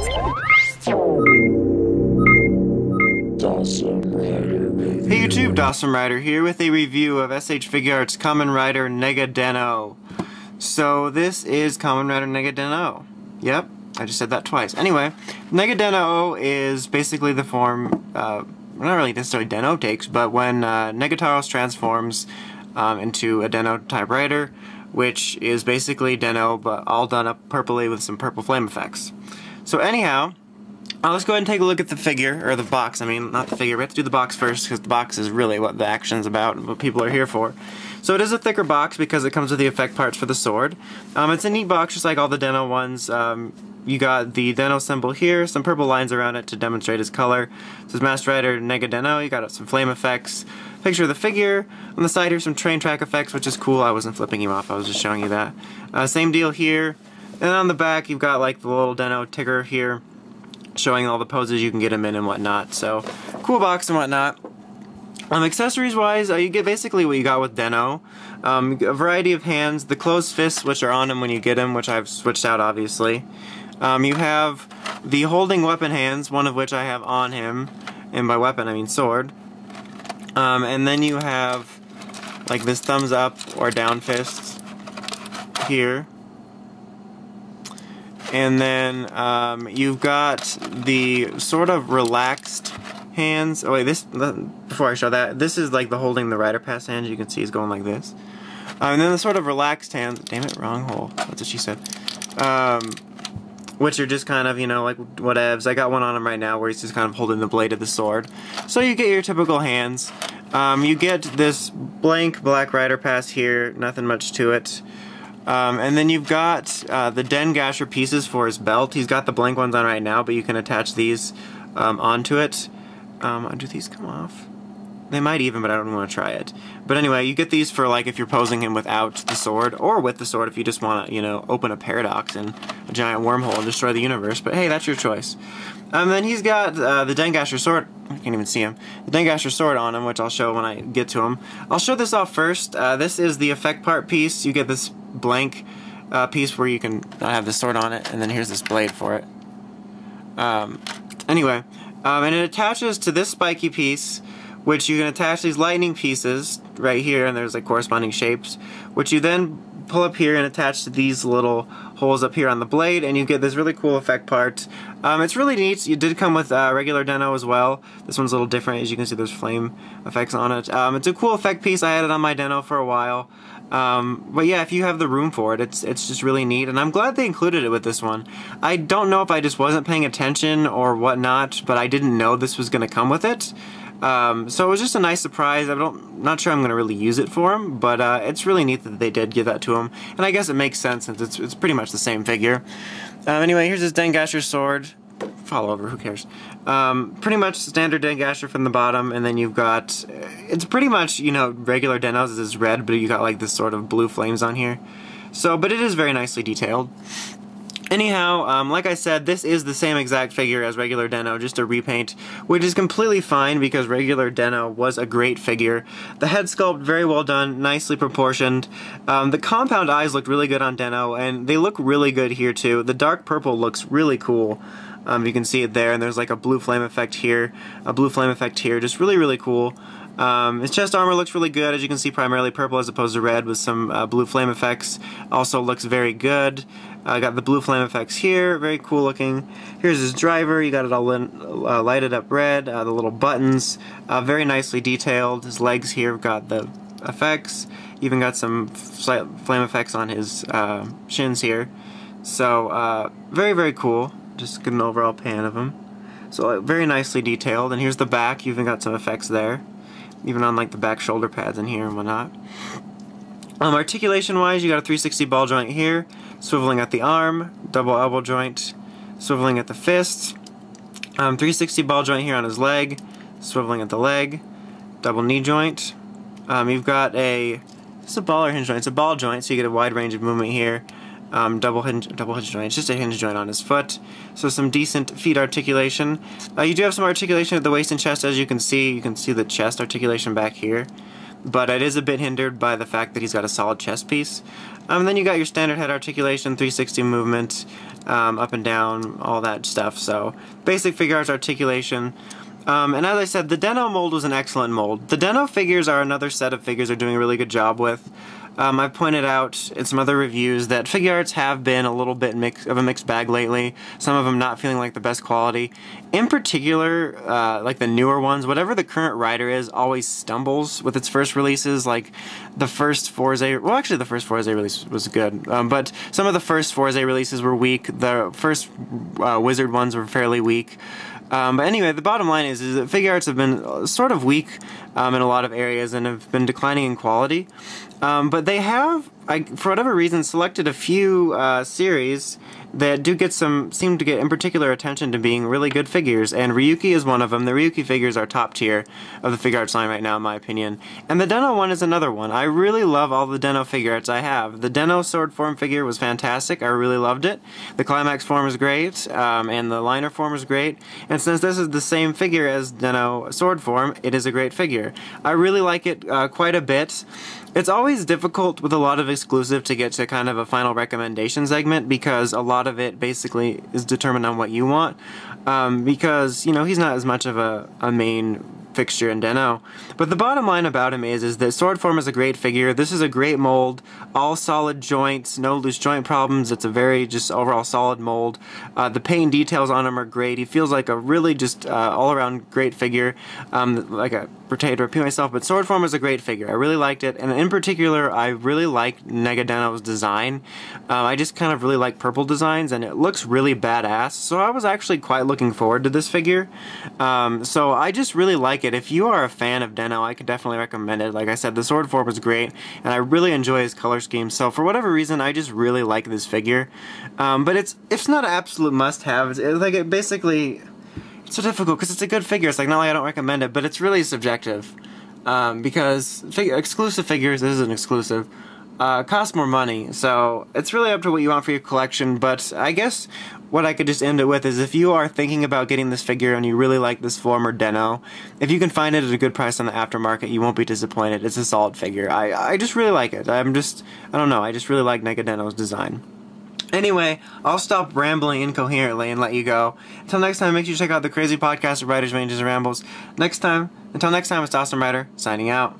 Hey YouTube, Dawson Rider here with a review of S.H.Figuarts Kamen Rider Nega Den-O. So this is Kamen Rider Nega Den-O. Yep, I just said that twice. Anyway, Nega Den-O is basically the form, not really necessarily Den-O takes, but when Negataros transforms into a Den-O type rider, which is basically Den-O but all done up purpley with some purple flame effects. So anyhow, let's go ahead and take a look at the figure, or the box. I mean, not the figure. We have to do the box first because the box is really what the action's about and what people are here for. So it is a thicker box because it comes with the effect parts for the sword. It's a neat box just like all the Den-O ones. You got the Den-O symbol here, some purple lines around it to demonstrate its color. It says Master Rider Nega Den-O. You got some flame effects. Picture of the figure. On the side here some train track effects, which is cool. I wasn't flipping him off, I was just showing you that. Same deal here. And on the back you've got like the little Den-O ticker here, showing all the poses you can get him in and whatnot. So, cool box and whatnot. Accessories wise, you get basically what you got with Den-O. A variety of hands, the closed fists which are on him when you get him, which I've switched out obviously. You have the holding weapon hands, one of which I have on him, and by weapon I mean sword. And then you have like this thumbs up or down fist here. And then you've got the sort of relaxed hands. Oh wait, before I show that, this is like the holding the rider pass hand. You can see he's going like this. And then the sort of relaxed hands. Damn it, wrong hole. That's what she said. Which are just kind of, you know, like whatevs. I got one on him right now where he's just kind of holding the blade of the sword. So you get your typical hands. You get this blank black rider pass here. Nothing much to it. And then you've got the Den Gasher pieces for his belt. He's got the blank ones on right now, but you can attach these onto it. Do these come off? They might even, but I don't want to try it. But anyway, you get these for like if you're posing him without the sword, or with the sword if you just want to, you know, open a paradox in a giant wormhole and destroy the universe. But hey, that's your choice. And then he's got the Den Gasher sword. I can't even see him. The Den Gasher sword on him, which I'll show when I get to him. I'll show this off first. This is the effect part piece. You get this blank piece where you can not have the sword on it, and then here's this blade for it. Anyway, and it attaches to this spiky piece, which you can attach these lightning pieces right here, and there's like corresponding shapes, which you then pull up here and attach to these little holes up here on the blade, and you get this really cool effect part. It's really neat. It did come with regular Den-O as well. This one's a little different. As you can see, there's flame effects on it. It's a cool effect piece. I had it on my Den-O for a while. But yeah, if you have the room for it, it's just really neat, and I'm glad they included it with this one. I don't know if I just wasn't paying attention or whatnot, but I didn't know this was going to come with it. So it was just a nice surprise. Not sure I'm going to really use it for him, but it's really neat that they did give that to him, and I guess it makes sense since it's pretty much the same figure. Anyway, here's his Den Gasher sword. Fall over, who cares? Pretty much standard Den Gasher from the bottom, and then you've got, it's pretty much, you know, regular Den-O's is red, but you got like this sort of blue flames on here. So, but it is very nicely detailed. Anyhow, like I said, this is the same exact figure as regular Den-O, just a repaint, which is completely fine because regular Den-O was a great figure. The head sculpt, very well done, nicely proportioned. The compound eyes looked really good on Den-O, and they look really good here too. The dark purple looks really cool. You can see it there, and there's like a blue flame effect here, a blue flame effect here, just really, really cool. His chest armor looks really good, as you can see, primarily purple as opposed to red with some blue flame effects. Also looks very good. Got the blue flame effects here, very cool looking. Here's his driver, you got it all lighted up red, the little buttons, very nicely detailed. His legs here got the effects, even got some slight flame effects on his shins here. So, very, very cool. Just get an overall pan of him. So, very nicely detailed, and here's the back, you even got some effects there. Even on like the back shoulder pads in here and whatnot. Articulation wise, you got a 360 ball joint here, swiveling at the arm, double elbow joint, swiveling at the fist, 360 ball joint here on his leg, swiveling at the leg, double knee joint. You've got this is a ball or hinge joint? It's a ball joint, so you get a wide range of movement here. Double hinge joint. It's just a hinge joint on his foot. So some decent feet articulation. You do have some articulation at the waist and chest, as you can see. You can see the chest articulation back here. but it is a bit hindered by the fact that he's got a solid chest piece. Then you got your standard head articulation, 360 movement, up and down, all that stuff. So basic Figuarts articulation. And as I said, the Den-O mold was an excellent mold. The Den-O figures are another set of figures they're doing a really good job with. I've pointed out in some other reviews that Figuarts have been a little bit of a mixed bag lately. Some of them not feeling like the best quality. In particular, like the newer ones, whatever the current writer is always stumbles with its first releases. Like the first Forza, well actually the first Forza release was good, but some of the first Forza releases were weak. The first Wizard ones were fairly weak. But anyway, the bottom line is that Figuarts have been sort of weak in a lot of areas and have been declining in quality. But they have, for whatever reason, selected a few series that do get seem to get in particular attention to being really good figures, and Ryuki is one of them. The Ryuki figures are top tier of the Figuarts line right now, in my opinion. And the Den-O one is another one. I really love all the Den-O Figuarts I have. The Den-O sword form figure was fantastic. I really loved it. The Climax form is great, and the liner form is great. And since this is the same figure as Den-O sword form, it is a great figure. I really like it quite a bit. It's always difficult with a lot of exclusive to get to kind of a final recommendation segment because a lot of it basically is determined on what you want. Because, you know, he's not as much of a main fixture in Den-O. But the bottom line about him is that sword form is a great figure. This is a great mold. All solid joints, no loose joint problems. It's a very just overall solid mold. The paint details on him are great. He feels like a really just all-around great figure. Like a potato to repeat myself, but sword form is a great figure. I really liked it, and in particular, I really like Nega Den-O's design. I just kind of really like purple designs, and it looks really badass, so I was actually quite looking forward to this figure. So I just really like it. If you are a fan of Den-O, I could definitely recommend it. Like I said, the sword form was great, and I really enjoy his color scheme, so for whatever reason, I just really like this figure. But it's not an absolute must-have. It's basically... It's so difficult because it's a good figure. It's like, not like I don't recommend it, but it's really subjective. Because exclusive figures, this is an exclusive, cost more money. So it's really up to what you want for your collection. But I guess what I could just end it with is if you are thinking about getting this figure and you really like this form or Den-O, if you can find it at a good price on the aftermarket, you won't be disappointed. It's a solid figure. I just really like it. I don't know, I just really like Nega Den-O's design. Anyway, I'll stop rambling incoherently and let you go. Until next time, make sure you check out the crazy podcast of Writers, Ranges, and Rambles. Until next time, it's Awesome Writer, signing out.